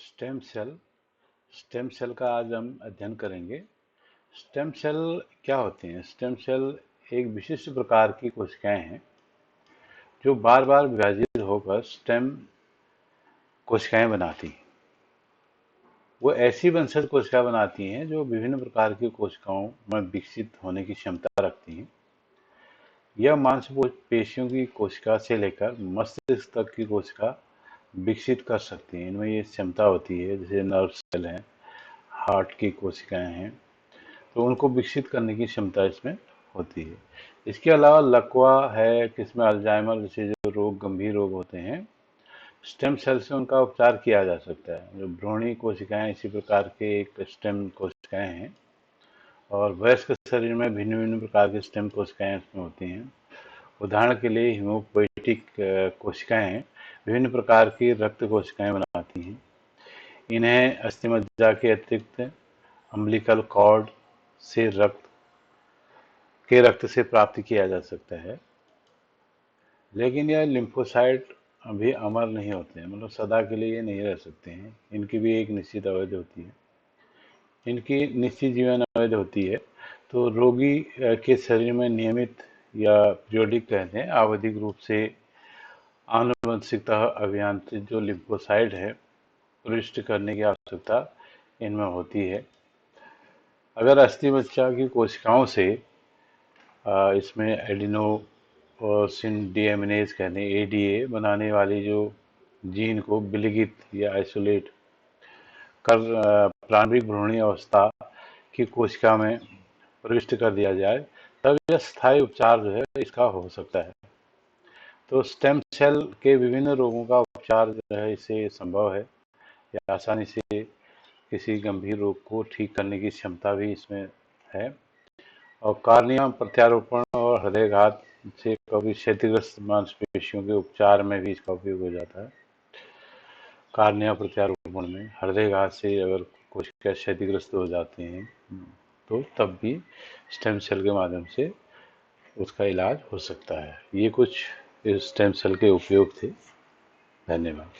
Stem cell stem cell का आज हम अध्ययन करेंगे। स्टेम सेल क्या होते हैं? स्टेम सेल एक विशिष्ट प्रकार की कोशिकाएं हैं जो बार बार विभाजित होकर स्टेम कोशिकाएं बनाती हैं। वो ऐसी वंशज कोशिका बनाती हैं जो विभिन्न प्रकार की कोशिकाओं में विकसित होने की क्षमता रखती हैं। यह मांसपेशियों की कोशिका से लेकर मस्तिष्क तक की कोशिका विकसित कर सकती हैं। इनमें ये क्षमता होती है, जैसे नर्व सेल हैं, हार्ट की कोशिकाएं हैं, तो उनको विकसित करने की क्षमता इसमें होती है। इसके अलावा लकवा है, किसमें अल्जाइमर जैसे जो रोग, गंभीर रोग होते हैं, स्टेम सेल से उनका उपचार किया जा सकता है। जो भ्रूणी कोशिकाएं इसी प्रकार के एक स्टेम कोशिकाएं हैं, और वयस्क शरीर में भिन्न भिन्न प्रकार की स्टेम कोशिकाएं इसमें होती हैं। उदाहरण के लिए हीमोपोएटिक कोशिकाएं विभिन्न प्रकार की रक्त कोशिकाएं बनाती हैं। इन्हें अस्थिमज्जा के अतिरिक्त अम्बिलिकल कॉर्ड से रक्त से प्राप्त किया जा सकता है। लेकिन यह लिम्फोसाइट अभी अमर नहीं होते हैं, मतलब सदा के लिए ये नहीं रह सकते हैं। इनकी भी एक निश्चित अवधि होती है, इनकी निश्चित जीवन अवधि होती है। तो रोगी के शरीर में नियमित या पीरियोडिक कहते हैं आवधिक रूप से आनुवंशिकतः अभियांत्रित जो लिम्फोसाइट है प्रविष्ट करने की आवश्यकता इनमें होती है। अगर अस्थिमज्जा की कोशिकाओं से इसमें एडिनोसिन डीएमिनेज कहते हैं एडीए बनाने वाली जो जीन को विलगित या आइसोलेट कर प्रारंभिक भ्रूणी अवस्था की कोशिका में प्रविष्ट कर दिया जाए, तब यह स्थायी उपचार जो है इसका हो सकता है। तो स्टेम सेल के विभिन्न रोगों का उपचार जो है इससे संभव है, या आसानी से किसी गंभीर रोग को ठीक करने की क्षमता भी इसमें है। और कार्निया प्रत्यारोपण और हृदयघात से कभी क्षतिग्रस्त मांसपेशियों के उपचार में भी इसका उपयोग हो जाता है। कार्निया प्रत्यारोपण में हृदयघात से अगर कोशिका क्षतिग्रस्त हो जाते हैं तो तब भी स्टेम सेल के माध्यम से उसका इलाज हो सकता है। ये कुछ स्टेम सेल के उपयोग थे। धन्यवाद।